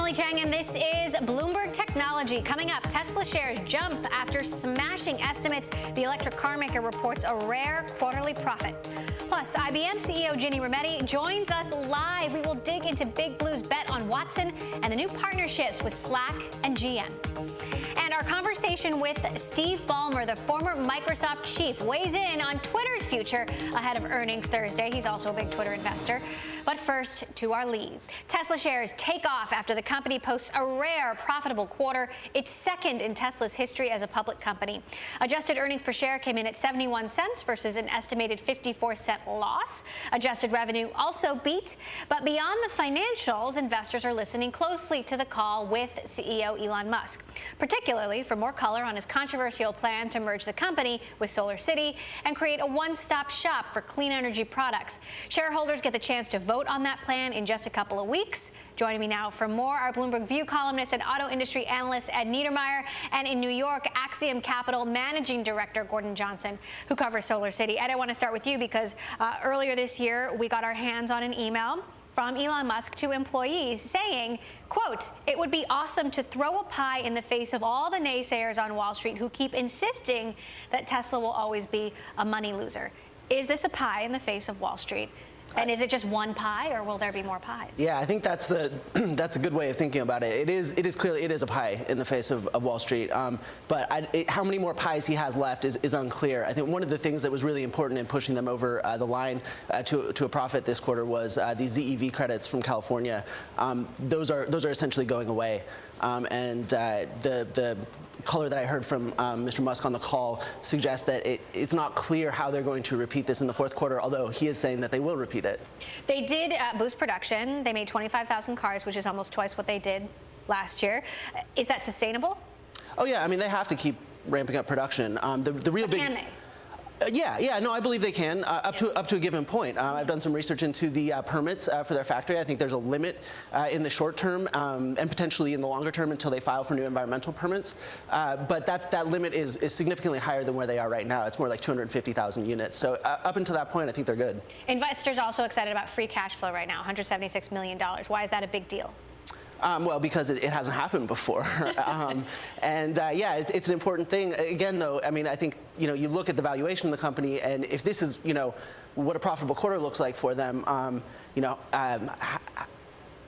Emily Chang, and this is Bloomberg Technology. Coming up, Tesla shares jump after smashing estimates. The electric car maker reports a rare quarterly profit. Plus, IBM CEO Ginni Rometty joins us live. We will dig into Big Blue's bet on Watson and the new partnerships with Slack and GM. And our conversation with Steve Ballmer, the former Microsoft chief, weighs in on Twitter's future ahead of earnings Thursday. He's also a big Twitter investor. But first, to our lead. Tesla shares take off after the company posts a rare profitable quarter, its second in Tesla's history as a public company. Adjusted earnings per share came in at 71 cents versus an estimated 54-cent loss. Adjusted revenue also beat. But beyond the financials, investors are listening closely to the call with CEO Elon Musk, particularly for more color on his controversial plan to merge the company with SolarCity and create a one-stop shop for clean energy products. Shareholders get the chance to vote on that plan in just a couple of weeks. Joining me now for more, our Bloomberg View columnist and auto industry analyst Ed Niedermeyer, and in New York, Axiom Capital Managing Director Gordon Johnson, who covers SolarCity. Ed, I want to start with you because earlier this year, we got our hands on an email from Elon Musk to employees saying, quote, "It would be awesome to throw a pie in the face of all the naysayers on Wall Street who keep insisting that Tesla will always be a money loser." Is this a pie in the face of Wall Street? And is it just one pie, or will there be more pies? Yeah, I think that's a good way of thinking about it. It is clearly a pie in the face of Wall Street. But how many more pies he has left is unclear. I think one of the things that was really important in pushing them over the line to a profit this quarter was these ZEV credits from California. Those are essentially going away. And the color that I heard from Mr. Musk on the call suggests that it's not clear how they're going to repeat this in the fourth quarter, although he is saying that they will repeat it. They did boost production. They made 25,000 cars, which is almost twice what they did last year. Is that sustainable? Oh, yeah. I mean, they have to keep ramping up production. The real big... Can they? Yeah, no, I believe they can, up to a given point. I've done some research into the permits for their factory. I think there's a limit in the short term and potentially in the longer term until they file for new environmental permits. But that limit is significantly higher than where they are right now. It's more like 250,000 units. So up until that point, I think they're good. Investors are also excited about free cash flow right now, $176 million. Why is that a big deal? Well, because it hasn't happened before. Yeah, it's an important thing. Again, though, I mean, I think, you look at the valuation of the company, and if this is, what a profitable quarter looks like for them,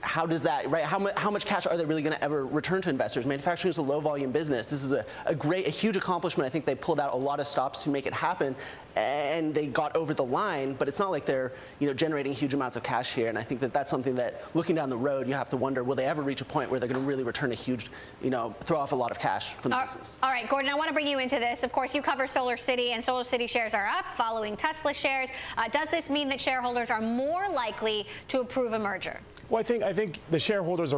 how does that, right? How much cash are they really going to ever return to investors? Manufacturing is a low-volume business. This is a huge accomplishment. I think they pulled out a lot of stops to make it happen, and they got over the line. But it's not like they're, generating huge amounts of cash here. And I think that that's something that, looking down the road, you have to wonder: will they ever reach a point where they're going to really return a huge, throw off a lot of cash from the business? All right, Gordon, I want to bring you into this. Of course, you cover SolarCity, and SolarCity shares are up following Tesla shares. Does this mean that shareholders are more likely to approve a merger? Well, I think the shareholders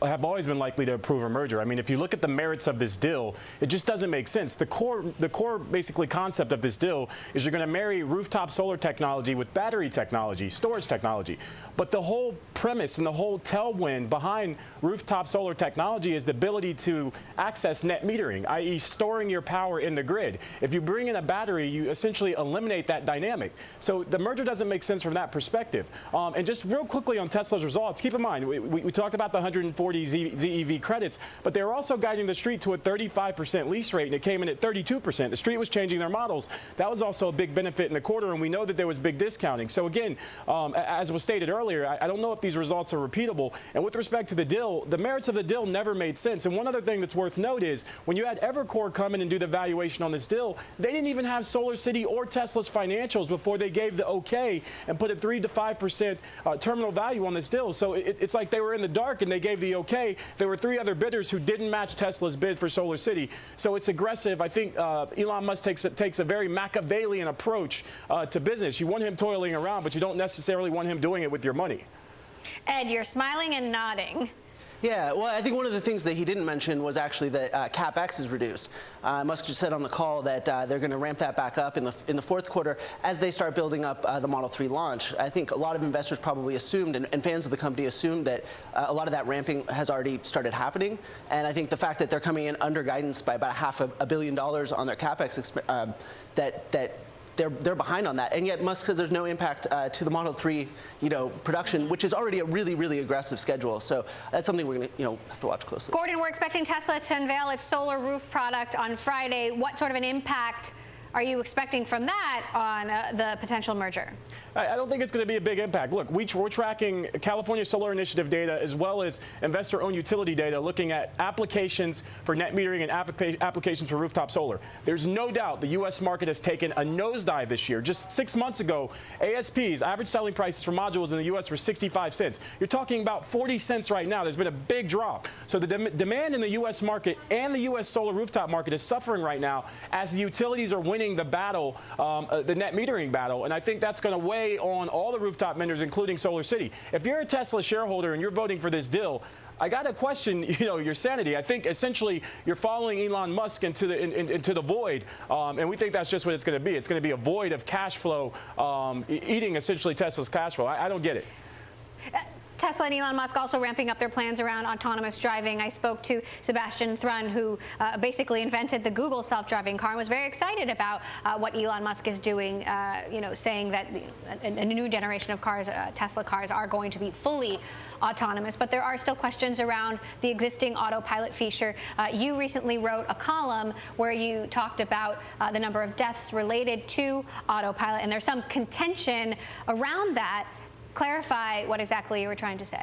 have always been likely to approve a merger. I mean, if you look at the merits of this deal, it just doesn't make sense. The core basically concept of this deal is you're going to marry rooftop solar technology with battery technology, storage technology. But the whole premise and the whole tailwind behind rooftop solar technology is the ability to access net metering, i.e. storing your power in the grid. If you bring in a battery, you essentially eliminate that dynamic. So the merger doesn't make sense from that perspective. And just real quickly on Tesla's results, keep in mind, we talked about the 140 ZEV credits, but they were also guiding the street to a 35% lease rate, and it came in at 32%. The street was changing their models. That was also a big benefit in the quarter, and we know that there was big discounting. So again, as was stated earlier, I don't know if these results are repeatable. And with respect to the deal, the merits of the deal never made sense. And one other thing that's worth note is when you had Evercore come in and do the valuation on this deal, they didn't even have SolarCity or Tesla's financials before they gave the okay and put a 3 to 5% terminal value on this deal. So it's like they were in the dark and they gave the okay. There were 3 other bidders who didn't match Tesla's bid for SolarCity. So it's aggressive. I think Elon Musk takes a very Machiavellian approach to business. You want him toiling around, but you don't necessarily want him doing it with your money. Ed, you're smiling and nodding. Yeah, well, I think one of the things that he didn't mention was actually that CapEx is reduced. Musk just said on the call that they're going to ramp that back up in the fourth quarter as they start building up the Model 3 launch. I think a lot of investors probably assumed, and fans of the company assumed, that a lot of that ramping has already started happening. And I think the fact that they're coming in under guidance by about $500 million on their CapEx, that they're behind on that. And yet Musk says there's no impact to the Model 3, production, which is already a really, really aggressive schedule. So that's something we're going to, have to watch closely. Gordon, we're expecting Tesla to unveil its solar roof product on Friday. What sort of an impact are you expecting from that on the potential merger? I don't think it's going to be a big impact. Look, we're tracking California Solar Initiative data as well as investor-owned utility data looking at applications for net metering and applications for rooftop solar. There's no doubt the U.S. market has taken a nosedive this year. Just 6 months ago, ASPs, average selling prices for modules in the U.S. were 65 cents. You're talking about 40 cents right now. There's been a big drop. So the demand in the U.S. market and the U.S. solar rooftop market is suffering right now as the utilities are winning the battle, the net metering battle, and I think that's going to weigh on all the rooftop vendors, including Solar City. If you're a Tesla shareholder and you're voting for this deal, I got to question, your sanity. I think essentially you're following Elon Musk into the void, and we think that's just what it's going to be. It's going to be a void of cash flow, eating essentially Tesla's cash flow. I don't get it. Tesla and Elon Musk also ramping up their plans around autonomous driving. I spoke to Sebastian Thrun, who basically invented the Google self-driving car and was very excited about what Elon Musk is doing, saying that a new generation of cars, Tesla cars, are going to be fully autonomous. But there are still questions around the existing autopilot feature. You recently wrote a column where you talked about the number of deaths related to autopilot, and there's some contention around that. Clarify what exactly you were trying to say.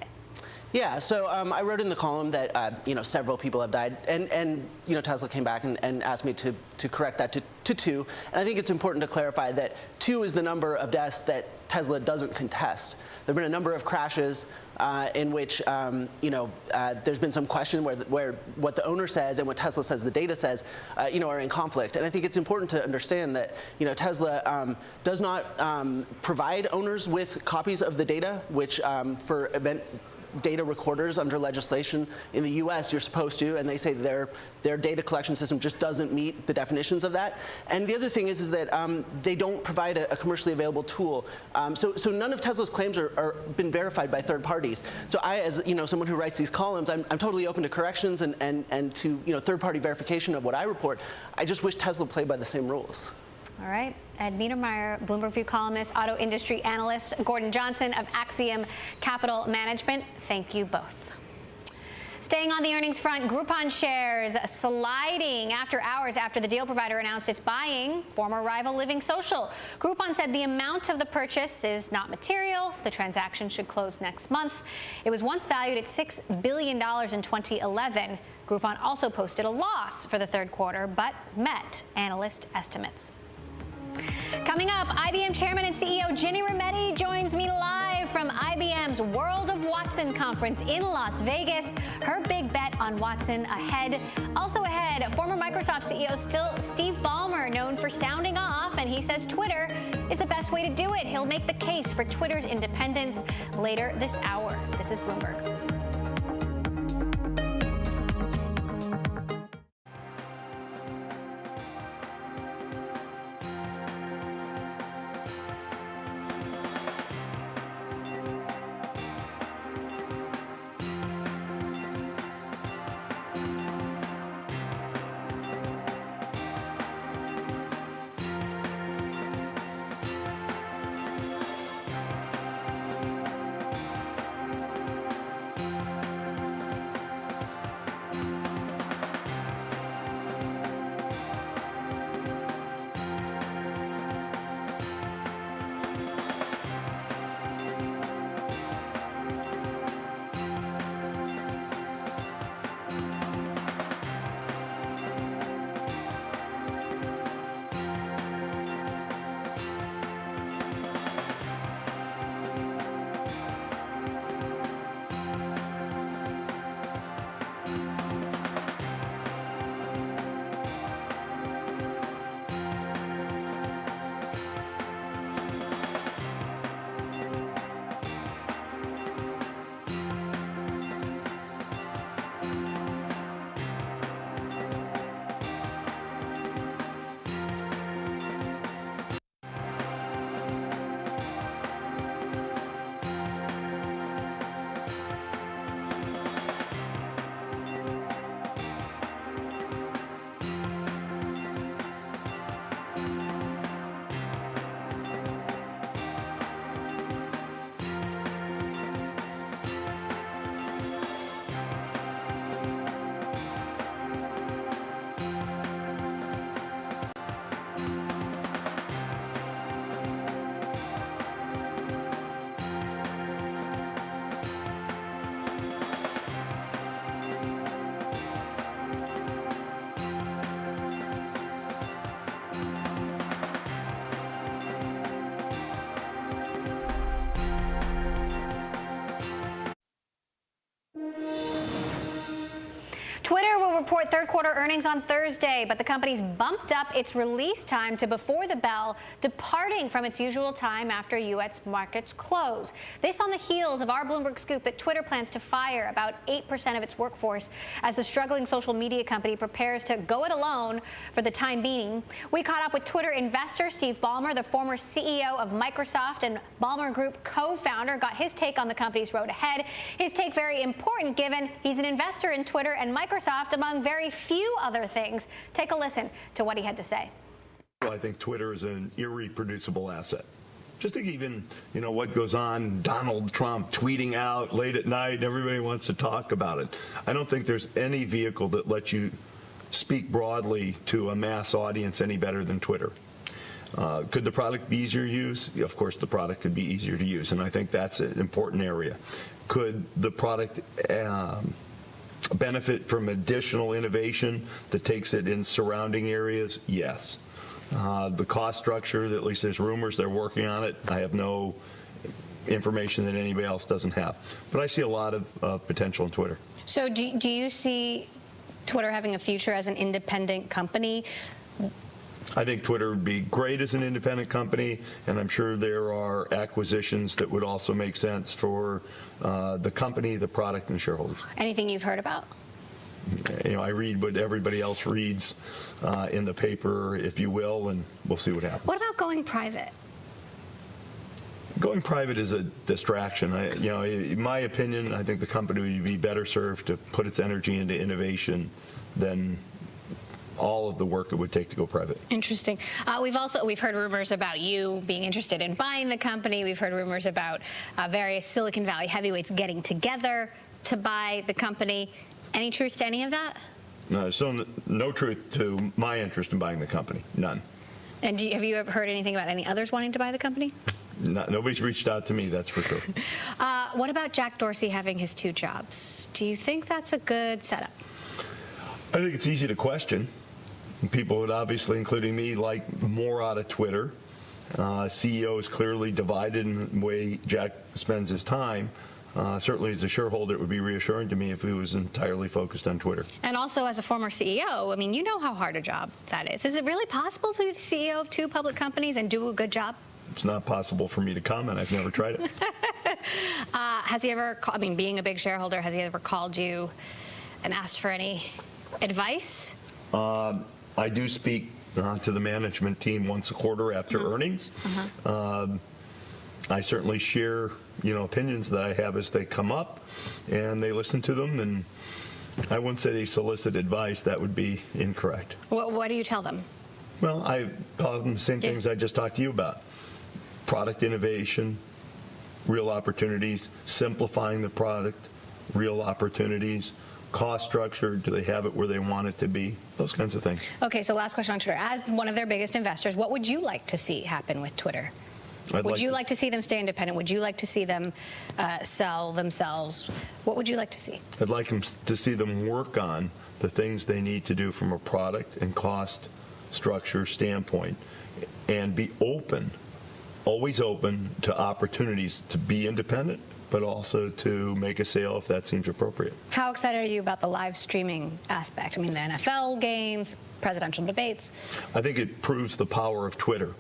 Yeah, so I wrote in the column that several people have died, and Tesla came back and asked me to correct that to 2. And I think it's important to clarify that 2 is the number of deaths that Tesla doesn't contest. There have been a number of crashes in which there's been some question where what the owner says and what Tesla says the data says are in conflict. And I think it's important to understand that Tesla does not provide owners with copies of the data, which for event data recorders under legislation in the U.S. you're supposed to, and they say their data collection system just doesn't meet the definitions of that. And the other thing is that they don't provide a commercially available tool. So none of Tesla's claims are been verified by third parties. So I, as someone who writes these columns, I'm totally open to corrections and to third-party verification of what I report. I just wish Tesla played by the same rules. All right. Ed Niedermeyer, Bloomberg View columnist, auto industry analyst, Gordon Johnson of Axiom Capital Management. Thank you both. Staying on the earnings front, Groupon shares sliding after hours after the deal provider announced it's buying former rival Living Social. Groupon said the amount of the purchase is not material. The transaction should close next month. It was once valued at $6 billion in 2011. Groupon also posted a loss for the third quarter, but met analyst estimates. Coming up, IBM Chairman and CEO Ginni Rometty joins me live from IBM's World of Watson conference in Las Vegas. Her big bet on Watson ahead. Also ahead, former Microsoft CEO Steve Ballmer, known for sounding off, and he says Twitter is the best way to do it. He'll make the case for Twitter's independence later this hour. This is Bloomberg. report third quarter earnings on Thursday, but the company's bumped up its release time to before the bell, departing from its usual time after U.S. markets close. This on the heels of our Bloomberg scoop that Twitter plans to fire about 8% of its workforce as the struggling social media company prepares to go it alone for the time being. We caught up with Twitter investor Steve Ballmer, the former CEO of Microsoft and Ballmer Group co-founder, got his take on the company's road ahead. His take very important given he's an investor in Twitter and Microsoft, among very few other things. Take a listen to what he had to say. Well, I think Twitter is an irreproducible asset. Just think even, what goes on, Donald Trump tweeting out late at night, and everybody wants to talk about it. I don't think there's any vehicle that lets you speak broadly to a mass audience any better than Twitter. Could the product be easier to use? Yeah, of course, the product could be easier to use, and I think that's an important area. Could the product benefit from additional innovation that takes it in surrounding areas? Yes. The cost structure, at least there's rumors they're working on it. I have no information that anybody else doesn't have. But I see a lot of potential in Twitter. So do you see Twitter having a future as an independent company? I think Twitter would be great as an independent company, and I'm sure there are acquisitions that would also make sense for the company, the product, and shareholders. Anything you've heard about? I read what everybody else reads in the paper, if you will, and we'll see what happens. What about going private? Going private is a distraction. In my opinion, I think the company would be better served to put its energy into innovation than all of the work it would take to go private. Interesting. We've heard rumors about you being interested in buying the company. We've heard rumors about various Silicon Valley heavyweights getting together to buy the company. Any truth to any of that? No, so no truth to my interest in buying the company. None. And have you ever heard anything about any others wanting to buy the company? Nobody's reached out to me, that's for sure. What about Jack Dorsey having his 2 jobs? Do you think that's a good setup? I think it's easy to question. People would obviously, including me, like more out of Twitter. CEO is clearly divided in the way Jack spends his time. Certainly as a shareholder, it would be reassuring to me if he was entirely focused on Twitter. And also as a former CEO, I mean, you know how hard a job that is. Is it really possible to be the CEO of 2 public companies and do a good job? It's not possible for me to comment. I've never tried it. Has he ever, being a big shareholder, has he ever called you and asked for any advice? I do speak to the management team once a quarter after earnings. I certainly share, opinions that I have as they come up, and they listen to them. And I wouldn't say they solicit advice. That would be incorrect. What do you tell them? Well, I tell them the same things I just talked to you about. Product innovation, real opportunities, simplifying the product, real opportunities, cost structure, do they have it where they want it to be, those kinds of things. Okay, so last question on Twitter. As one of their biggest investors, what would you like to see happen with Twitter? Would you like to see them stay independent? Would you like to see them sell themselves? What would you like to see? I'd like to see them work on the things they need to do from a product and cost structure standpoint and be open, always open to opportunities to be independent, but also to make a sale if that seems appropriate. How excited are you about the live streaming aspect? The NFL games, presidential debates. I think it proves the power of Twitter.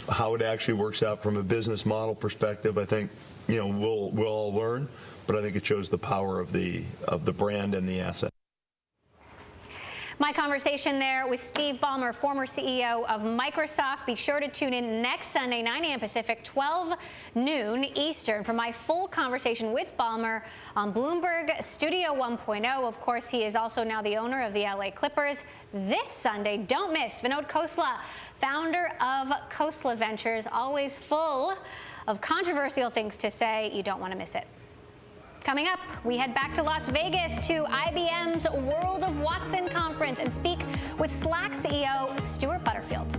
How it actually works out from a business model perspective, I think, we'll all learn, but I think it shows the power of the brand and the asset. My conversation there with Steve Ballmer, former CEO of Microsoft. Be sure to tune in next Sunday, 9 a.m. Pacific, 12 noon Eastern, for my full conversation with Ballmer on Bloomberg Studio 1.0. Of course, he is also now the owner of the LA Clippers. This Sunday, don't miss Vinod Khosla, founder of Khosla Ventures, always full of controversial things to say. You don't want to miss it. Coming up, we head back to Las Vegas to IBM's World of Watson conference and speak with Slack CEO Stuart Butterfield.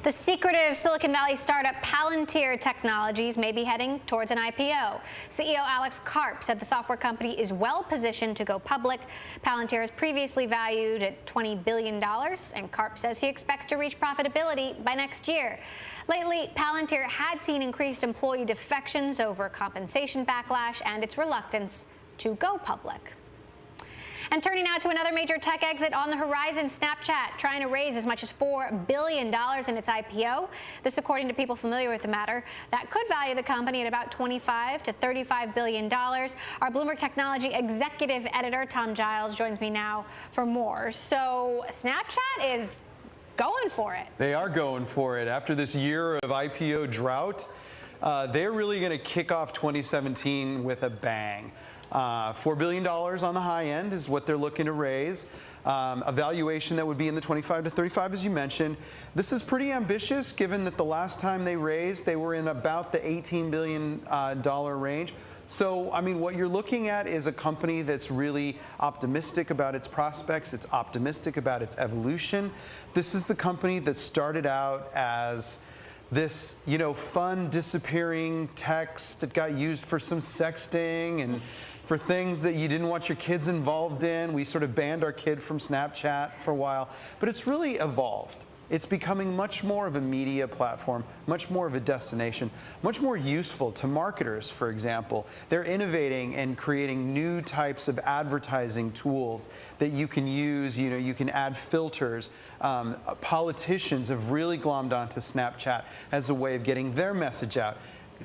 The secretive Silicon Valley startup Palantir Technologies may be heading towards an IPO. CEO Alex Karp said the software company is well positioned to go public. Palantir is previously valued at $20 billion, and Karp says he expects to reach profitability by next year. Lately, Palantir had seen increased employee defections over compensation backlash and its reluctance to go public. And turning now to another major tech exit on the horizon, Snapchat trying to raise as much as $4 billion in its IPO. This, according to people familiar with the matter, that could value the company at about $25 to $35 billion. Our Bloomberg Technology executive editor, Tom Giles, joins me now for more. So Snapchat is going for it. They are going for it. After this year of IPO drought, they're really going to kick off 2017 with a bang. $4 billion on the high end is what they're looking to raise. A valuation that would be in the 25 to 35, as you mentioned. This is pretty ambitious, given that the last time they raised, they were in about the $18 billion range. So, I mean, what you're looking at is a company that's really optimistic about its prospects. It's optimistic about its evolution. This is the company that started out as this, fun disappearing text that got used for some sexting and for things that you didn't want your kids involved in. We sort of banned our kid from Snapchat for a while, but it's really evolved. It's becoming much more of a media platform, much more of a destination, much more useful to marketers, for example. They're innovating and creating new types of advertising tools that you can use. You can add filters. Politicians have really glommed onto Snapchat as a way of getting their message out.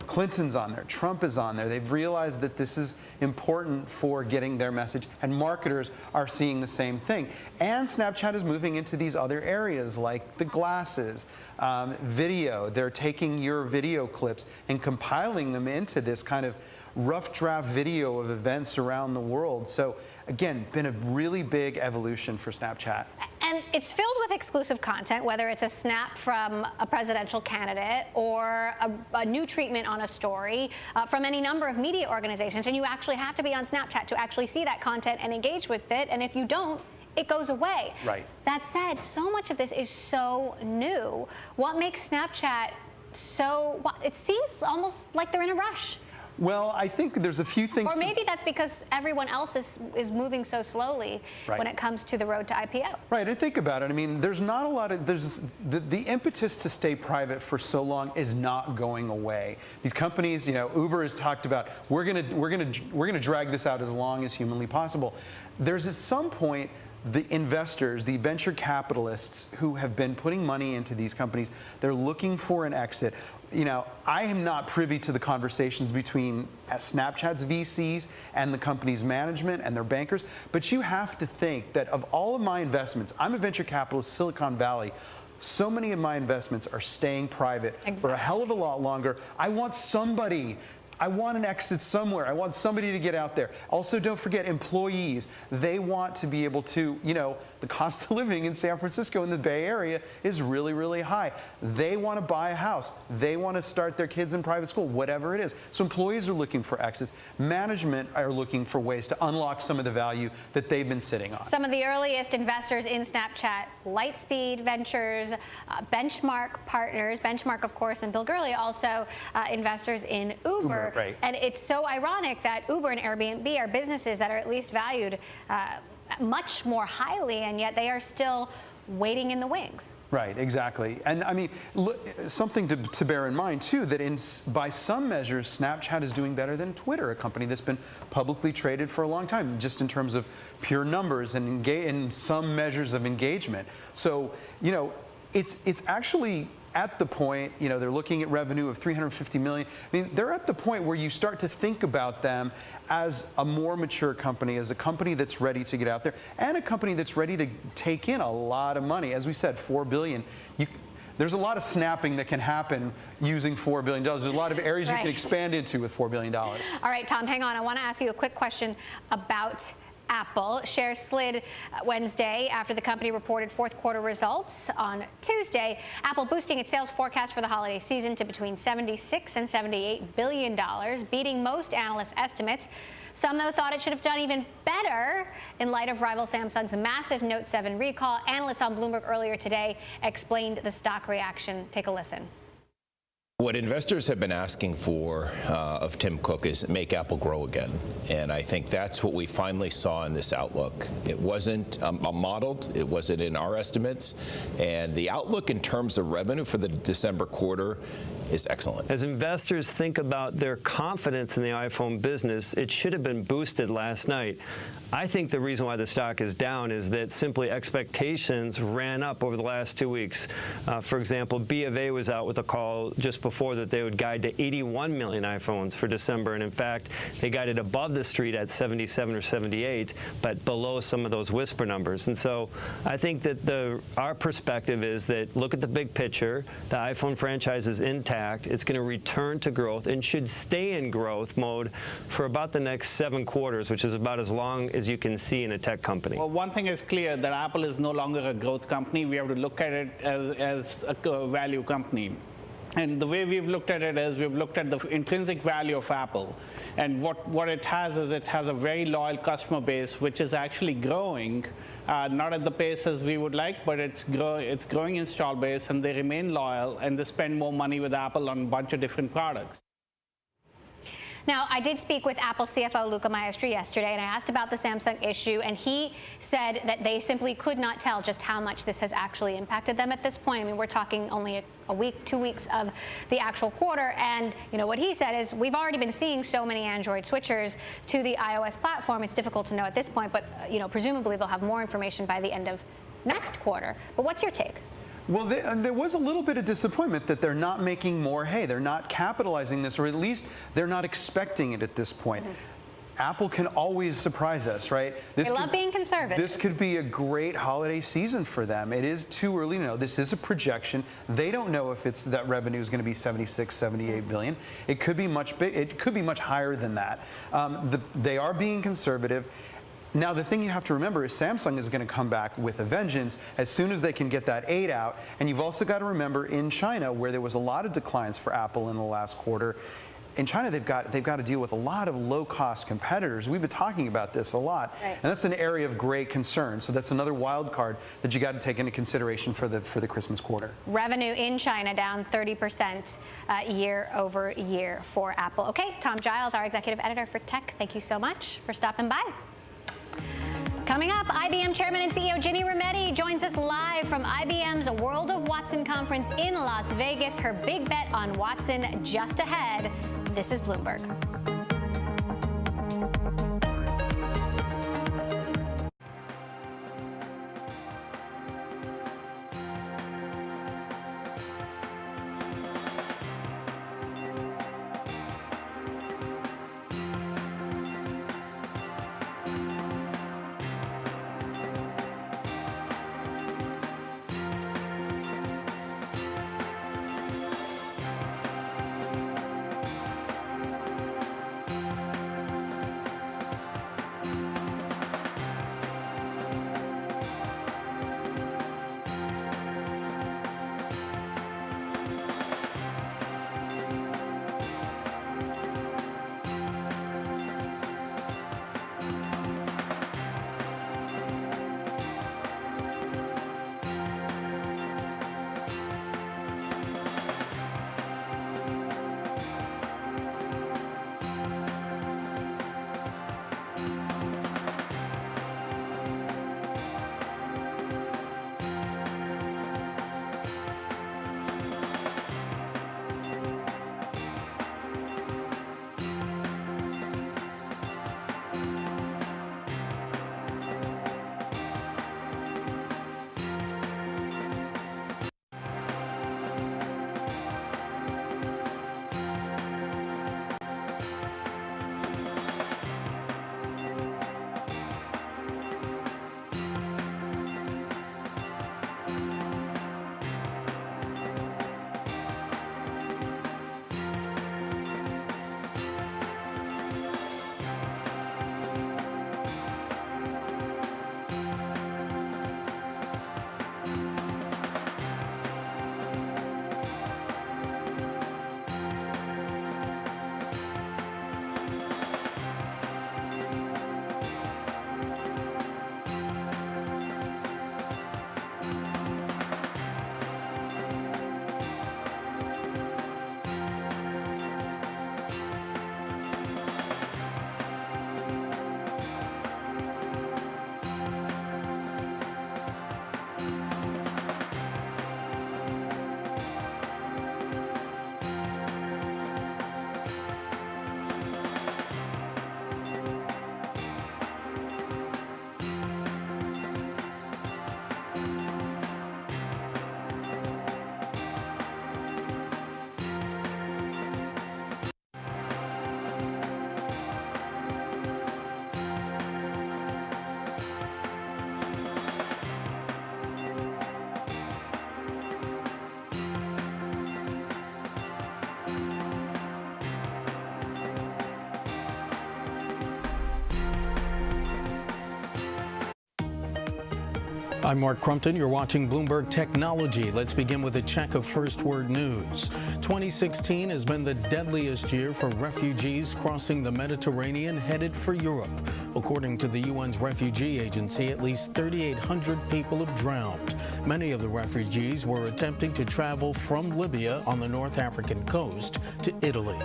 Clinton's on there, Trump is on there. They've realized that this is important for getting their message, and marketers are seeing the same thing. And Snapchat is moving into these other areas like the glasses, video. They're taking your video clips and compiling them into this kind of rough draft video of events around the world. So again, been a really big evolution for Snapchat. And it's filled with exclusive content, whether it's a snap from a presidential candidate or a new treatment on a story from any number of media organizations. And you actually have to be on Snapchat to actually see that content and engage with it. And if you don't, it goes away. Right. That said, so much of this is so new. What makes Snapchat so, it seems almost like they're in a rush. Well, I think there's a few things. Or maybe that's because everyone else is moving so slowly when it comes to the road to IPO. Right, and think about it. I mean, there's not a lot of, the impetus to stay private for so long is not going away. These companies, Uber has talked about, we're gonna drag this out as long as humanly possible. There's at some point, the investors, the venture capitalists who have been putting money into these companies, they're looking for an exit. I am not privy to the conversations between Snapchat's VCs and the company's management and their bankers, but you have to think that of all of my investments, I'm a venture capitalist, Silicon Valley, so many of my investments are staying private for a hell of a lot longer. I want an exit somewhere. I want somebody to get out there. Also, don't forget employees. They want to be able to, the cost of living in San Francisco in the Bay Area is really, really high. They want to buy a house. They want to start their kids in private school, whatever it is. So employees are looking for exits. Management are looking for ways to unlock some of the value that they've been sitting on. Some of the earliest investors in Snapchat, Lightspeed Ventures, Benchmark Partners, Benchmark, of course, and Bill Gurley, also investors in Uber. Right. And it's so ironic that Uber and Airbnb are businesses that are at least valued much more highly, and yet they are still waiting in the wings. Right, exactly. And I mean, something to bear in mind, too, that by some measures, Snapchat is doing better than Twitter, a company that's been publicly traded for a long time, just in terms of pure numbers and in some measures of engagement. So, it's actually at the point, they're looking at revenue of $350 million. I mean, they're at the point where you start to think about them as a more mature company, as a company that's ready to get out there, and a company that's ready to take in a lot of money. As we said, $4 billion. There's a lot of snapping that can happen using $4 billion. There's a lot of areas you can expand into with $4 billion. All right, Tom, hang on. I want to ask you a quick question about Apple. Shares slid Wednesday after the company reported fourth quarter results on Tuesday. Apple boosting its sales forecast for the holiday season to between $76 and $78 billion, beating most analyst estimates. Some, though, thought it should have done even better in light of rival Samsung's massive Note 7 recall. Analysts on Bloomberg earlier today explained the stock reaction. Take a listen. What investors have been asking for of Tim Cook is make Apple grow again. And I think that's what we finally saw in this outlook. It wasn't modeled. It wasn't in our estimates. And the outlook in terms of revenue for the December quarter is excellent. As investors think about their confidence in the iPhone business, it should have been boosted last night. I think the reason why the stock is down is that simply expectations ran up over the last 2 weeks. For example, B of A was out with a call just before that they would guide to 81 million iPhones for December. And in fact, they guided above the street at 77 or 78, but below some of those whisper numbers. And so I think that our perspective is that look at the big picture. The iPhone franchise is intact. It's going to return to growth and should stay in growth mode for about the next 7 quarters, which is about as long as you can see in a tech company. Well, one thing is clear, that Apple is no longer a growth company. We have to look at it as a value company. And the way we've looked at it is we've looked at the intrinsic value of Apple. And what it has is it has a very loyal customer base, which is actually growing, not at the pace as we would like, but it's growing install base, and they remain loyal, and they spend more money with Apple on a bunch of different products. Now, I did speak with Apple CFO Luca Maestri yesterday, and I asked about the Samsung issue, and he said that they simply could not tell just how much this has actually impacted them at this point. I mean, we're talking only a week, 2 weeks of the actual quarter, and what he said is we've already been seeing so many Android switchers to the iOS platform. It's difficult to know at this point, but presumably they'll have more information by the end of next quarter. But what's your take? Well, there was a little bit of disappointment that they're not making more hay. They're not capitalizing this, or at least they're not expecting it at this point. Apple can always surprise us, right? They love being conservative. This could be a great holiday season for them. It is too early to know. This is a projection. They don't know if that revenue is going to be 76, 78 billion. It could be much big. It could be much higher than that. They are being conservative. Now, the thing you have to remember is Samsung is going to come back with a vengeance as soon as they can get that 8 out. And you've also got to remember in China, where there was a lot of declines for Apple in the last quarter, in China they've got to deal with a lot of low-cost competitors. We've been talking about this a lot, right. And that's an area of great concern. So that's another wild card that you got to take into consideration for the Christmas quarter. Revenue in China down 30% year over year for Apple. Okay, Tom Giles, our executive editor for Tech, thank you so much for stopping by. Coming up, IBM Chairman and CEO Ginni Rometty joins us live from IBM's World of Watson conference in Las Vegas. Her big bet on Watson just ahead. This is Bloomberg. I'm Mark Crumpton. You're watching Bloomberg Technology. Let's begin with a check of first word news. 2016 has been the deadliest year for refugees crossing the Mediterranean headed for Europe. According to the UN's refugee agency, at least 3,800 people have drowned. Many of the refugees were attempting to travel from Libya on the North African coast to Italy.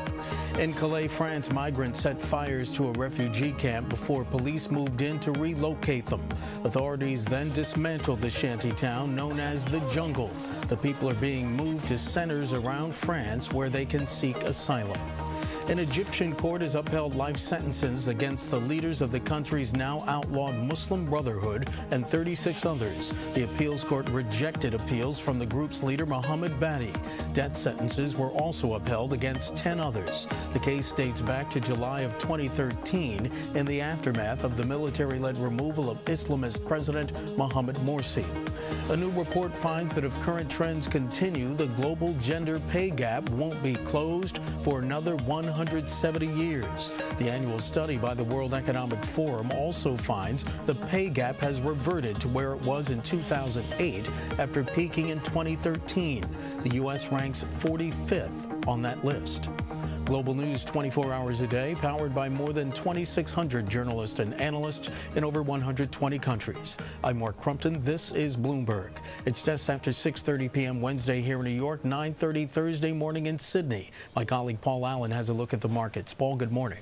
In Calais, France, migrants set fires to a refugee camp before police moved in to relocate them. Authorities then dismantled the shanty town known as the Jungle. The people are being moved to centers around France where they can seek asylum. An Egyptian court has upheld life sentences against the leaders of the country's now outlawed Muslim Brotherhood and 36 others. The appeals court rejected appeals from the group's leader, Mohammed Badi. Death sentences were also upheld against 10 others. The case dates back to July of 2013 in the aftermath of the military-led removal of Islamist President Mohamed Morsi. A new report finds that if current trends continue, the global gender pay gap won't be closed for another 170 years. The annual study by the World Economic Forum also finds the pay gap has reverted to where it was in 2008 after peaking in 2013. The U.S. ranks 45th on that list. Global news 24 hours a day, powered by more than 2,600 journalists and analysts in over 120 countries. I'm Mark Crumpton. This is Bloomberg. It's just after 6:30 p.m. Wednesday here in New York, 9:30 Thursday morning in Sydney. My colleague Paul Allen has a look at the markets. Paul, good morning.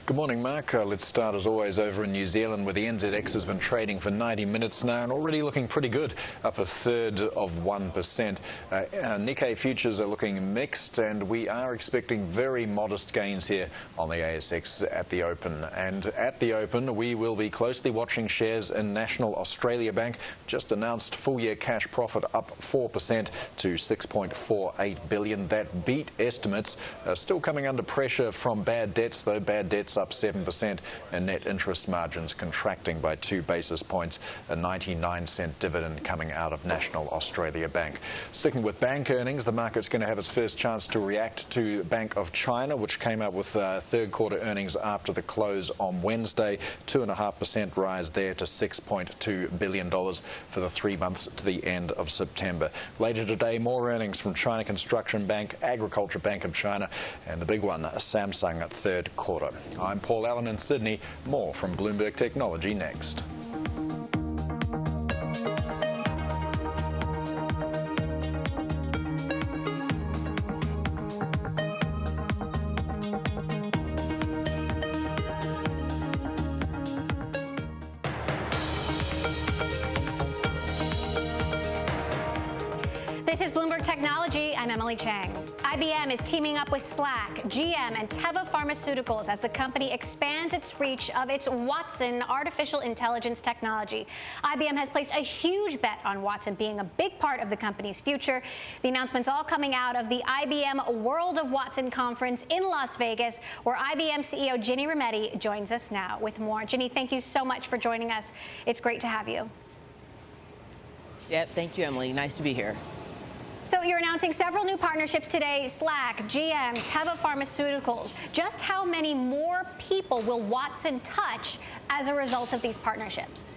Good morning, Mark. Let's start, as always, over in New Zealand, where the NZX has been trading for 90 minutes now and already looking pretty good, up 1/3%. Nikkei futures are looking mixed, and we are expecting very modest gains here on the ASX at the open. And at the open, we will be closely watching shares in National Australia Bank. Just announced full-year cash profit up 4% to $6.48 billion. That beat estimates. Still coming under pressure from bad debts, though. Bad debts up 7% and net interest margins contracting by 2 basis points. A 99-cent dividend coming out of National Australia Bank. Sticking with bank earnings, the market's going to have its first chance to react to Bank of China, which came out with third quarter earnings after the close on Wednesday. 2.5% rise there to $6.2 billion for the 3 months to the end of September. Later today, more earnings from China Construction Bank, Agriculture Bank of China, and the big one, Samsung at third quarter. I'm Paul Allen in Sydney. More from Bloomberg Technology next. This is Bloomberg Technology. I'm Emily Chang. IBM is teaming up with Slack, GM, and Teva Pharmaceuticals as the company expands its reach of its Watson artificial intelligence technology. IBM has placed a huge bet on Watson being a big part of the company's future. The announcement's all coming out of the IBM World of Watson conference in Las Vegas, where IBM CEO Ginni Rometty joins us now with more. Ginni, thank you so much for joining us. It's great to have you. Yep, thank you, Emily. Nice to be here. So you're announcing several new partnerships today, Slack, GM, Teva Pharmaceuticals. Just how many more people will Watson touch as a result of these partnerships?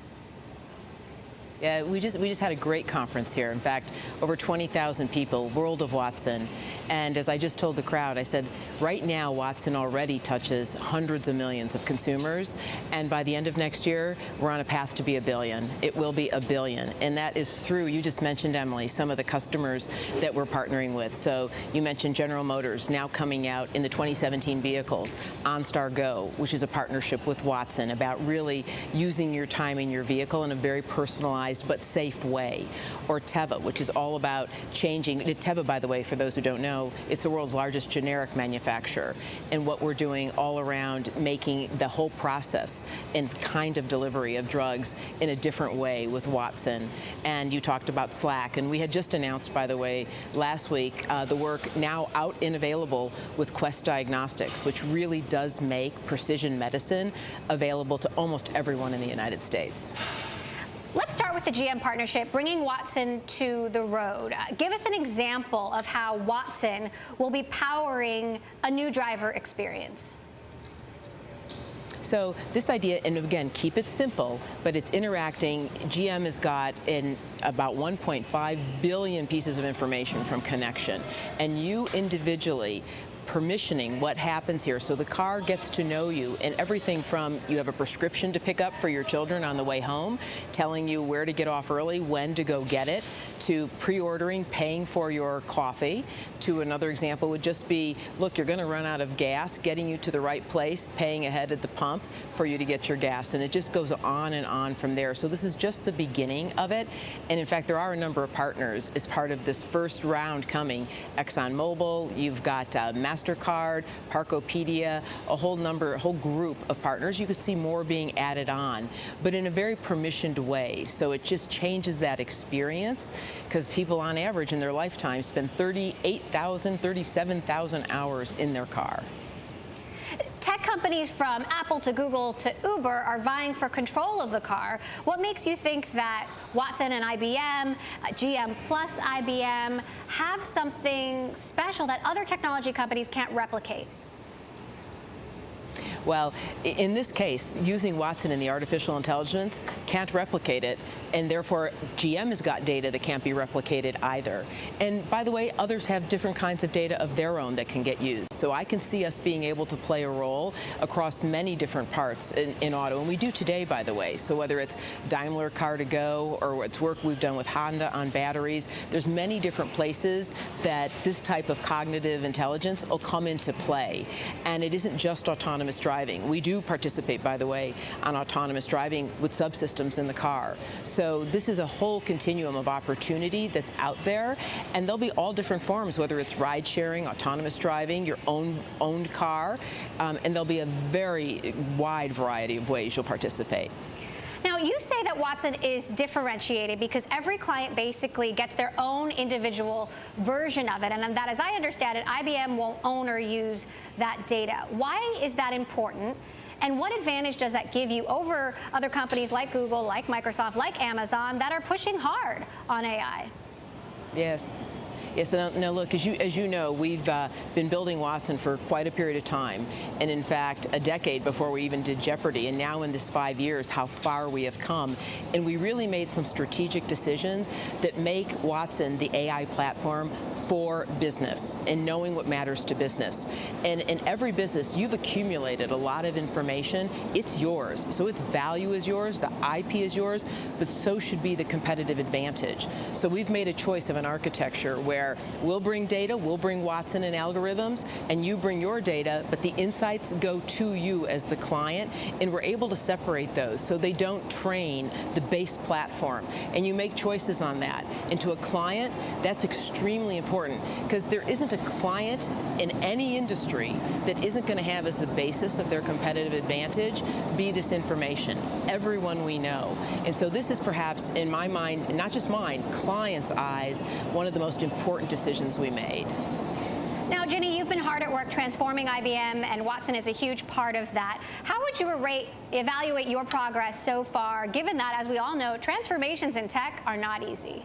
Yeah, we just had a great conference here. In fact, over 20,000 people, World of Watson. And as I just told the crowd, I said, right now, Watson already touches hundreds of millions of consumers. And by the end of next year, we're on a path to be 1 billion. It will be 1 billion. And that is through, you just mentioned, Emily, some of the customers that we're partnering with. So you mentioned General Motors now coming out in the 2017 vehicles. OnStar Go, which is a partnership with Watson about really using your time in your vehicle in a very personalized but safe way. Or Teva, which is all about changing. Teva, by the way, for those who don't know, it's the world's largest generic manufacturer. And what we're doing all around making the whole process and kind of delivery of drugs in a different way with Watson. And you talked about Slack. And we had just announced, by the way, last week, the work now out and available with Quest Diagnostics, which really does make precision medicine available to almost everyone in the United States. Let's start with the GM partnership, bringing Watson to the road. Give us an example of how Watson will be powering a new driver experience. So this idea, and again, keep it simple, but it's interacting. GM has got in about 1.5 billion pieces of information from connection, and you individually permissioning what happens here. So the car gets to know you, and everything from you have a prescription to pick up for your children on the way home, telling you where to get off early, when to go get it, to pre-ordering, paying for your coffee, to another example would just be, look, you're going to run out of gas, getting you to the right place, paying ahead at the pump for you to get your gas. And it just goes on and on from there. So this is just the beginning of it. And in fact, there are a number of partners as part of this first round coming. ExxonMobil, you've got MasterCard, Parkopedia, a whole group of partners. You could see more being added on, but in a very permissioned way. So it just changes that experience, because people on average in their lifetime spend 38,000, 37,000 hours in their car. Tech companies from Apple to Google to Uber are vying for control of the car. What makes you think that Watson and IBM, GM plus IBM, have something special that other technology companies can't replicate? Well, in this case, using Watson and the artificial intelligence can't replicate it, and therefore GM has got data that can't be replicated either. And by the way, others have different kinds of data of their own that can get used. So I can see us being able to play a role across many different parts in auto, and we do today, by the way. So whether it's Daimler Car2Go or it's work we've done with Honda on batteries, there's many different places that this type of cognitive intelligence will come into play. And it isn't just autonomous driving. We do participate, by the way, on autonomous driving with subsystems in the car. So this is a whole continuum of opportunity that's out there, and there'll be all different forms, whether it's ride sharing, autonomous driving, your owned car, and there'll be a very wide variety of ways you'll participate. Now, you say that Watson is differentiated because every client basically gets their own individual version of it, and that, as I understand it, IBM won't own or use that data. Why is that important? And what advantage does that give you over other companies like Google, like Microsoft, like Amazon that are pushing hard on AI? Yes. Yes, now look, as you know, we've been building Watson for quite a period of time, and in fact, a decade before we even did Jeopardy, and now in this 5 years, how far we have come. And we really made some strategic decisions that make Watson the AI platform for business and knowing what matters to business. And in every business, you've accumulated a lot of information. It's yours. So its value is yours, the IP is yours, but so should be the competitive advantage. So we've made a choice of an architecture where we'll bring data, we'll bring Watson and algorithms, and you bring your data, but the insights go to you as the client, and we're able to separate those so they don't train the base platform. And you make choices on that. And to a client, that's extremely important, because there isn't a client in any industry that isn't going to have as the basis of their competitive advantage be this information. Everyone we know. And so this is perhaps, in my mind, not just mine, clients' eyes, one of the most important decisions we made. Now, Ginni, you've been hard at work transforming IBM, and Watson is a huge part of that. How would you evaluate your progress so far, given that, as we all know, transformations in tech are not easy?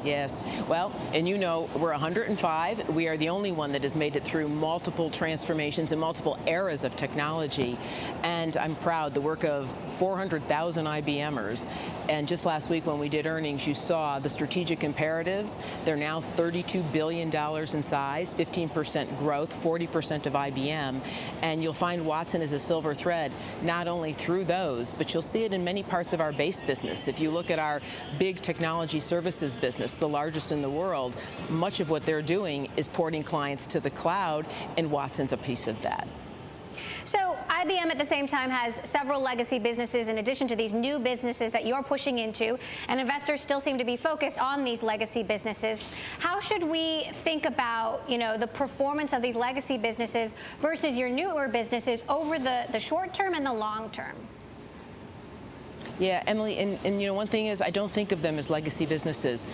Yes. Well, and you know, we're 105. We are the only one that has made it through multiple transformations and multiple eras of technology. And I'm proud, the work of 400,000 IBMers. And just last week when we did earnings, you saw the strategic imperatives. They're now $32 billion in size, 15% growth, 40% of IBM. And you'll find Watson is a silver thread, not only through those, but you'll see it in many parts of our base business. If you look at our big technology services business, the largest in the world, much of what they're doing is porting clients to the cloud, and Watson's a piece of that. So IBM at the same time has several legacy businesses in addition to these new businesses that you're pushing into, and investors still seem to be focused on these legacy businesses. How should we think about, the performance of these legacy businesses versus your newer businesses over the short term and the long term? Yeah, Emily, and you know, one thing is I don't think of them as legacy businesses.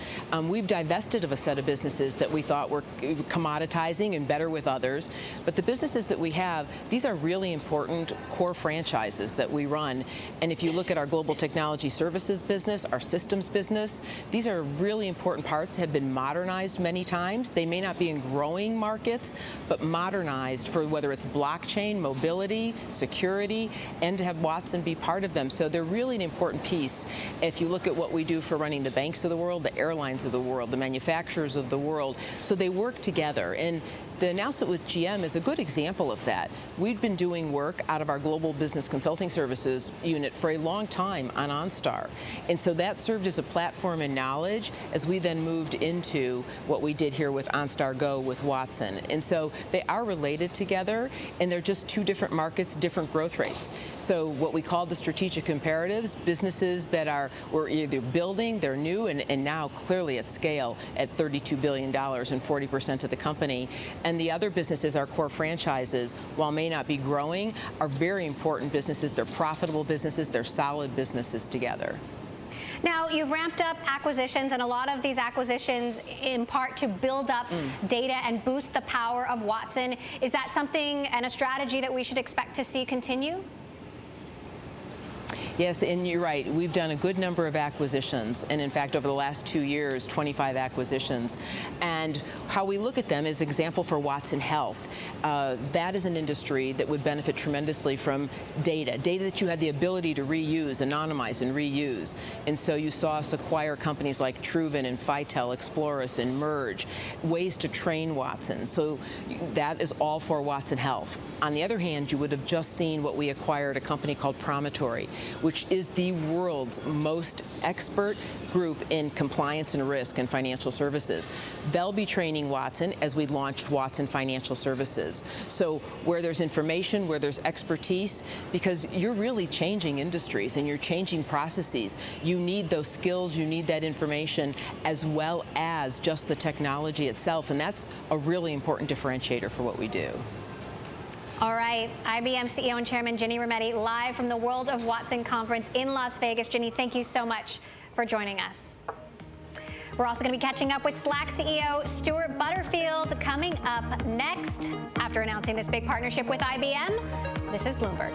We've divested of a set of businesses that we thought were commoditizing and better with others. But the businesses that we have, these are really important core franchises that we run. And if you look at our global technology services business, our systems business, these are really important parts, have been modernized many times. They may not be in growing markets, but modernized for whether it's blockchain, mobility, security, and to have Watson be part of them. So they're really an important piece. If you look at what we do for running the banks of the world, the airlines of the world, the manufacturers of the world, so they work together. And the announcement with GM is a good example of that. We'd been doing work out of our Global Business Consulting Services unit for a long time on OnStar. And so that served as a platform and knowledge as we then moved into what we did here with OnStar Go with Watson. And so they are related together, and they're just two different markets, different growth rates. So what we call the strategic imperatives, businesses that we're either building, they're new, and now clearly at scale at $32 billion and 40% of the company. And the other businesses, our core franchises, while may not be growing, are very important businesses. They're profitable businesses. They're solid businesses together. Now, you've ramped up acquisitions, and a lot of these acquisitions in part to build up data and boost the power of Watson. Is that something and a strategy that we should expect to see continue? Yes, and you're right. We've done a good number of acquisitions, and in fact, over the last 2 years, 25 acquisitions. And how we look at them is example for Watson Health. That is an industry that would benefit tremendously from data that you had the ability to reuse, anonymize, and reuse. And so you saw us acquire companies like Truven and Phitel, Explorus, and Merge, ways to train Watson. So that is all for Watson Health. On the other hand, you would have just seen what we acquired, a company called Promontory, which is the world's most expert group in compliance and risk and financial services. They'll be training Watson as we launched Watson Financial Services. So where there's information, where there's expertise, because you're really changing industries and you're changing processes, you need those skills, you need that information, as well as just the technology itself. And that's a really important differentiator for what we do. All right, IBM CEO and Chairman Ginni Rometty, live from the World of Watson conference in Las Vegas. Ginni, thank you so much for joining us. We're also going to be catching up with Slack CEO Stuart Butterfield coming up next after announcing this big partnership with IBM. This is Bloomberg.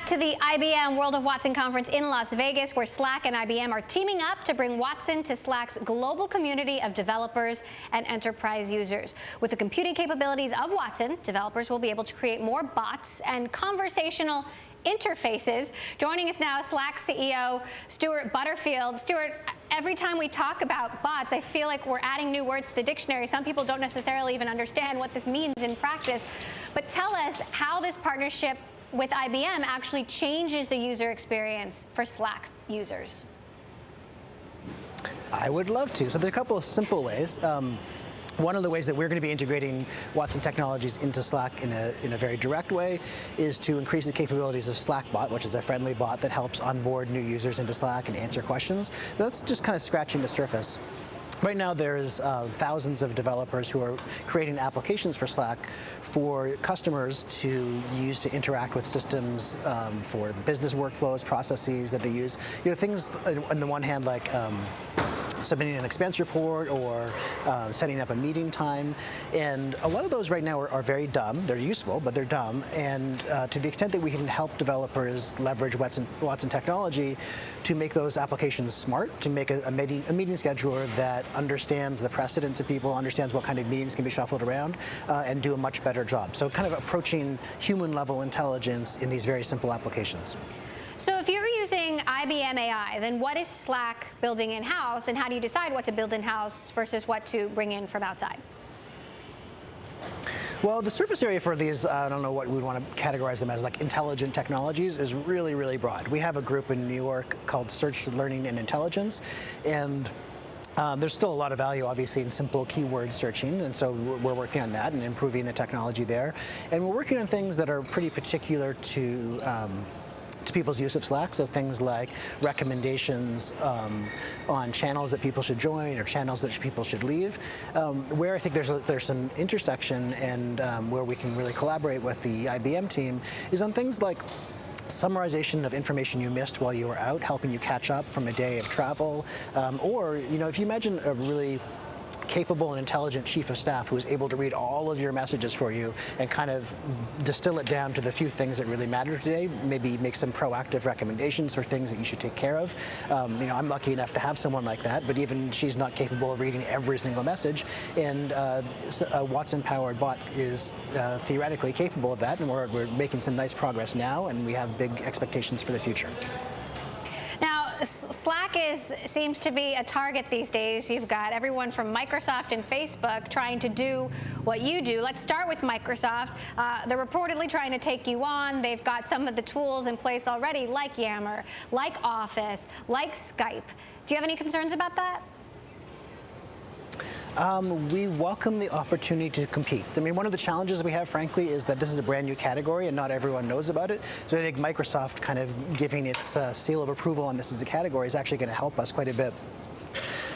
back to the IBM World of Watson conference in Las Vegas, where Slack and IBM are teaming up to bring Watson to Slack's global community of developers and enterprise users. With the computing capabilities of Watson, developers will be able to create more bots and conversational interfaces. Joining us now, Slack CEO Stuart Butterfield. Stuart, every time we talk about bots, I feel like we're adding new words to the dictionary. Some people don't necessarily even understand what this means in practice. But tell us how this partnership with IBM actually changes the user experience for Slack users. I would love to. So there's a couple of simple ways. One of the ways that we're going to be integrating Watson technologies into Slack in a very direct way is to increase the capabilities of Slackbot, which is a friendly bot that helps onboard new users into Slack and answer questions. That's just kind of scratching the surface. Right now, there's thousands of developers who are creating applications for Slack for customers to use to interact with systems for business workflows, processes that they use. You know, things on the one hand like submitting an expense report or setting up a meeting time. And a lot of those right now are very dumb. They're useful, but they're dumb. And to the extent that we can help developers leverage Watson technology to make those applications smart, to make a meeting scheduler that understands the precedence of people, understands what kind of meetings can be shuffled around, and do a much better job. So kind of approaching human-level intelligence in these very simple applications. So if you're using IBM AI, then what is Slack building in-house, and how do you decide what to build in-house versus what to bring in from outside? Well, the surface area for these, I don't know what we'd want to categorize them as, like intelligent technologies, is really, really broad. We have a group in New York called Search, Learning, and Intelligence, and there's still a lot of value, obviously, in simple keyword searching, and so we're working on that and improving the technology there. And we're working on things that are pretty particular to people's use of Slack, so things like recommendations on channels that people should join or channels that people should leave. Where I think there's some intersection and where we can really collaborate with the IBM team is on things like summarization of information you missed while you were out, helping you catch up from a day of travel, or if you imagine a really capable and intelligent chief of staff who is able to read all of your messages for you and kind of distill it down to the few things that really matter today, maybe make some proactive recommendations for things that you should take care of. I'm lucky enough to have someone like that, but even she's not capable of reading every single message, and a Watson-powered bot is theoretically capable of that, and we're making some nice progress now, and we have big expectations for the future. Now, Slack seems to be a target these days. You've got everyone from Microsoft and Facebook trying to do what you do. Let's start with Microsoft. They're reportedly trying to take you on. They've got some of the tools in place already, like Yammer, like Office, like Skype. Do you have any concerns about that? We welcome the opportunity to compete. I mean, one of the challenges we have, frankly, is that this is a brand new category and not everyone knows about it. So I think Microsoft kind of giving its seal of approval on this as a category is actually going to help us quite a bit.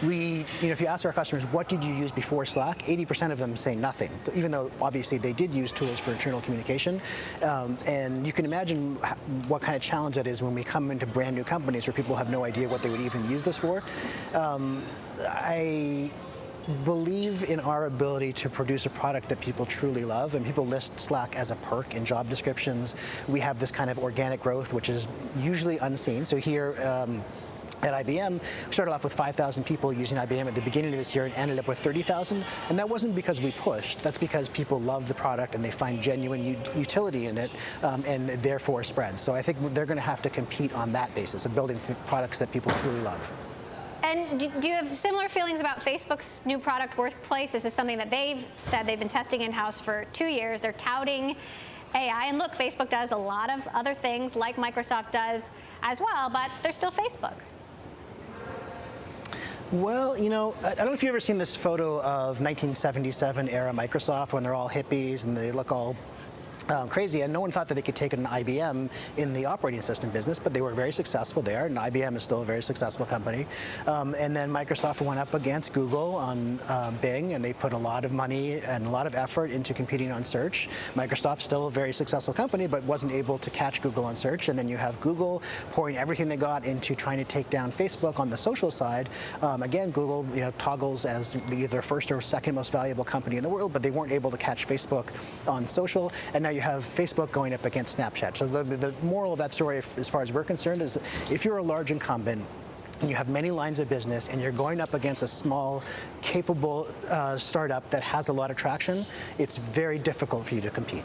If you ask our customers, what did you use before Slack? 80% of them say nothing, even though obviously they did use tools for internal communication. And you can imagine what kind of challenge that is when we come into brand new companies where people have no idea what they would even use this for. I believe in our ability to produce a product that people truly love, and people list Slack as a perk in job descriptions. We have this kind of organic growth, which is usually unseen. So here at IBM, we started off with 5,000 people using IBM at the beginning of this year and ended up with 30,000. And that wasn't because we pushed. That's because people love the product and they find genuine utility in it, and it therefore spreads. So I think they're going to have to compete on that basis of building products that people truly love. And do you have similar feelings about Facebook's new product, Workplace? This is something that they've said they've been testing in-house for 2 years. They're touting AI. And look, Facebook does a lot of other things like Microsoft does as well, but they're still Facebook. Well, I don't know if you've ever seen this photo of 1977 era Microsoft when they're all hippies and they look all crazy, and no one thought that they could take an IBM in the operating system business, but they were very successful there, and IBM is still a very successful company. And then Microsoft went up against Google on Bing, and they put a lot of money and a lot of effort into competing on search. Microsoft's still a very successful company, but wasn't able to catch Google on search. And then you have Google pouring everything they got into trying to take down Facebook on the social side. Again, Google toggles as either first or second most valuable company in the world, but they weren't able to catch Facebook on social. And now you have Facebook going up against Snapchat. So the moral of that story, as far as we're concerned, is if you're a large incumbent, and you have many lines of business, and you're going up against a small, capable startup that has a lot of traction, it's very difficult for you to compete.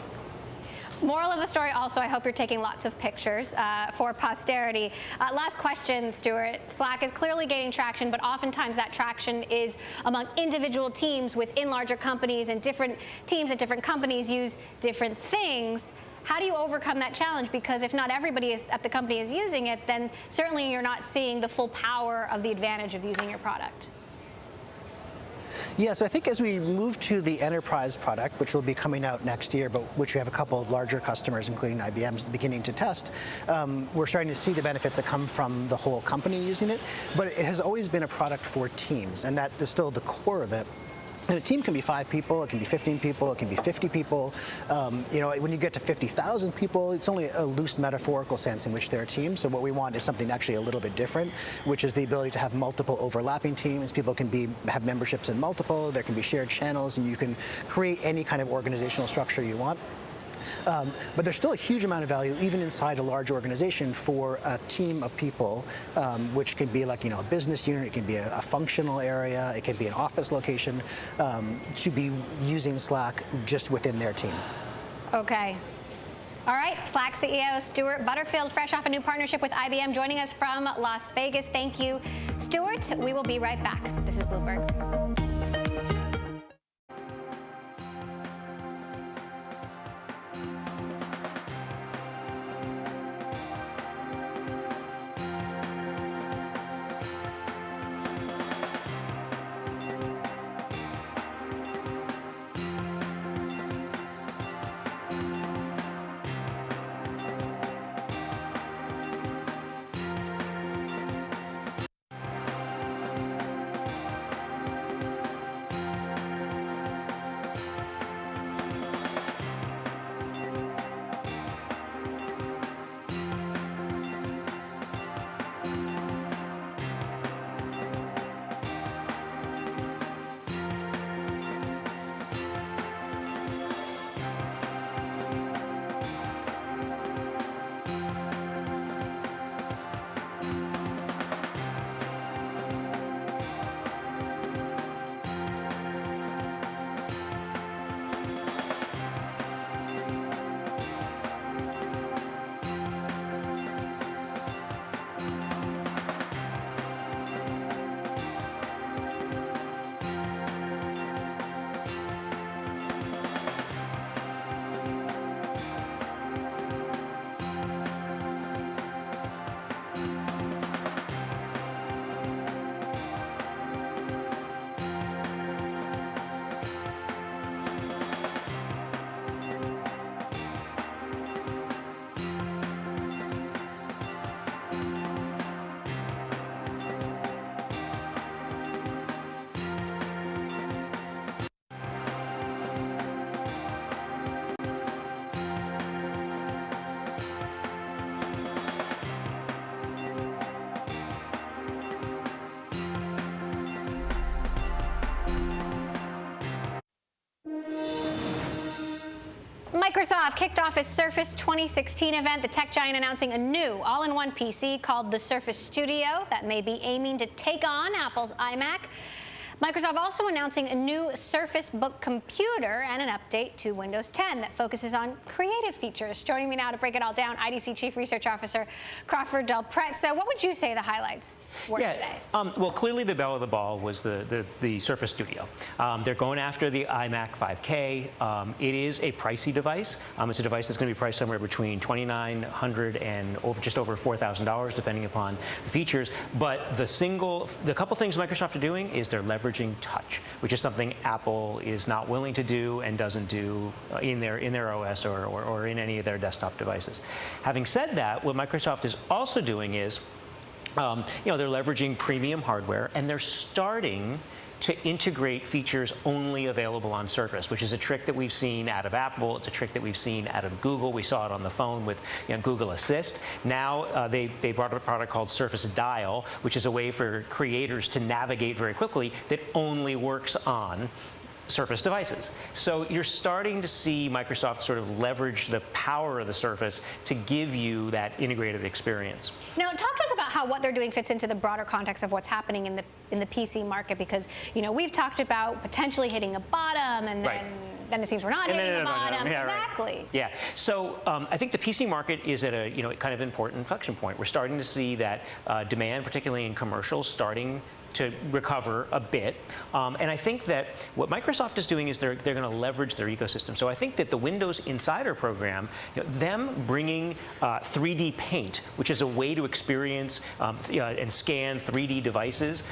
Moral of the story also, I hope you're taking lots of pictures for posterity. Last question, Stuart. Slack is clearly gaining traction, but oftentimes that traction is among individual teams within larger companies, and different teams at different companies use different things. How do you overcome that challenge? Because if not everybody at the company is using it, then certainly you're not seeing the full power of the advantage of using your product. Yeah, so I think as we move to the enterprise product, which will be coming out next year, but which we have a couple of larger customers, including IBM, beginning to test, we're starting to see the benefits that come from the whole company using it. But it has always been a product for teams, and that is still the core of it. And a team can be 5 people, it can be 15 people, it can be 50 people. You know, when you get to 50,000 people, it's only a loose metaphorical sense in which they're a team. So what we want is something actually a little bit different, which is the ability to have multiple overlapping teams. People can have memberships in multiple, there can be shared channels, and you can create any kind of organizational structure you want. But there's still a huge amount of value, even inside a large organization, for a team of people, which can be like, you know, a business unit, it can be a functional area, it can be an office location, to be using Slack just within their team. Okay. All right, Slack CEO Stuart Butterfield, fresh off a new partnership with IBM, joining us from Las Vegas. Thank you, Stuart. We will be right back. This is Bloomberg. Microsoft kicked off its Surface 2016 event, the tech giant announcing a new all-in-one PC called the Surface Studio that may be aiming to take on Apple's iMac. Microsoft also announcing a new Surface Book computer and an update to Windows 10 that focuses on creative features. Joining me now to break it all down, IDC Chief Research Officer Crawford Del Prete. So what would you say the highlights were today? Well, clearly the belle of the ball was the Surface Studio. They're going after the iMac 5K. It is a pricey device. It's a device that's going to be priced somewhere between $2,900 and just over $4,000, depending upon the features. But the couple things Microsoft are doing is they're leveraging touch, which is something Apple is not willing to do and doesn't do in their OS or in any of their desktop devices. Having said that, what Microsoft is also doing is, they're leveraging premium hardware, and they're starting to integrate features only available on Surface, which is a trick that we've seen out of Apple. It's a trick that we've seen out of Google. We saw it on the phone with Google Assist. Now they brought a product called Surface Dial, which is a way for creators to navigate very quickly that only works on Surface devices. So you're starting to see Microsoft sort of leverage the power of the Surface to give you that integrated experience. Now, talk to us about how what they're doing fits into the broader context of what's happening in the PC market, because we've talked about potentially hitting a bottom, and then it seems we're not hitting a bottom. Yeah, exactly. Right. Yeah. So I think the PC market is at a kind of important inflection point. We're starting to see that demand, particularly in commercials, starting to recover a bit. And I think that what Microsoft is doing is they're going to leverage their ecosystem. So I think that the Windows Insider program, them bringing 3D Paint, which is a way to experience and scan 3D devices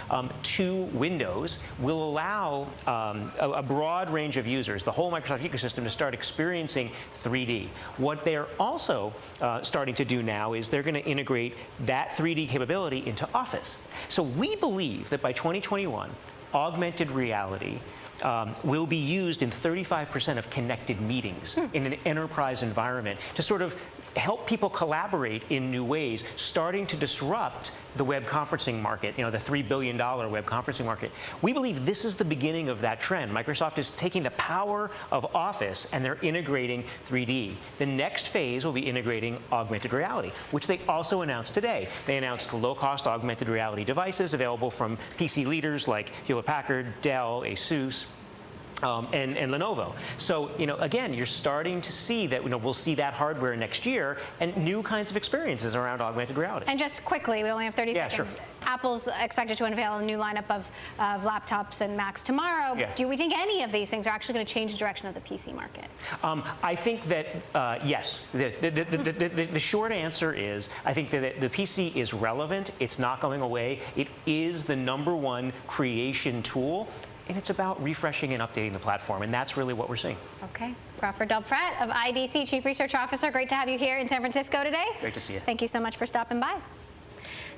to Windows, will allow a broad range of users, the whole Microsoft ecosystem, to start experiencing 3D. What they're also starting to do now is they're going to integrate that 3D capability into Office. So we believe that by 2021, augmented reality will be used in 35% of connected meetings in an enterprise environment to sort of help people collaborate in new ways, starting to disrupt the web conferencing market, the $3 billion web conferencing market. We believe this is the beginning of that trend. Microsoft is taking the power of Office and they're integrating 3D. The next phase will be integrating augmented reality, which they also announced today. They announced low-cost augmented reality devices available from PC leaders like Hewlett-Packard, Dell, ASUS, and Lenovo. So, again, you're starting to see that, we'll see that hardware next year and new kinds of experiences around augmented reality. And just quickly, we only have 30 seconds. Sure. Apple's expected to unveil a new lineup of laptops and Macs tomorrow. Yeah. Do we think any of these things are actually going to change the direction of the PC market? I think that, yes. The short answer is, I think that the PC is relevant. It's not going away. It is the #1 creation tool. And it's about refreshing and updating the platform, and that's really what we're seeing. Okay. Crawford Del-Pratt of IDC, Chief Research Officer. Great to have you here in San Francisco today. Great to see you. Thank you so much for stopping by.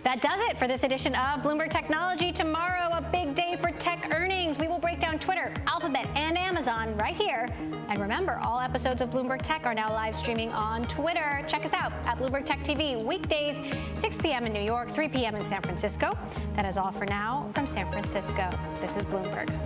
That does it for this edition of Bloomberg Technology. Tomorrow, a big day for tech earnings. We will break down Twitter, Alphabet, and Amazon right here. And remember, all episodes of Bloomberg Tech are now live streaming on Twitter. Check us out at Bloomberg Tech TV, weekdays, 6 p.m. in New York, 3 p.m. in San Francisco. That is all for now from San Francisco. This is Bloomberg.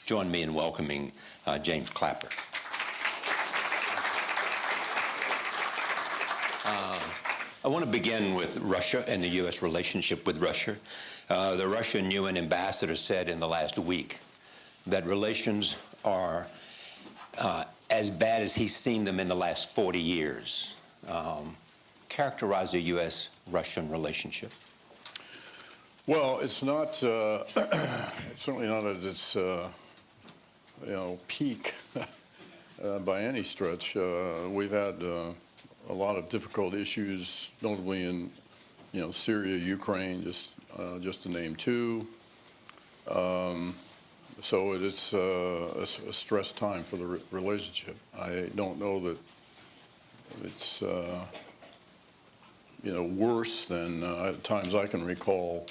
join me in welcoming James Clapper. I want to begin with Russia and the U.S. relationship with Russia. The Russian UN ambassador said in the last week that relations are as bad as he's seen them in the last 40 years. Characterize the U.S.-Russian relationship. Well, it's not certainly not at its peak by any stretch. We've had a lot of difficult issues, notably in Syria, Ukraine, just to name two. So it's a stressed time for the relationship. I don't know that it's worse than at times I can recall.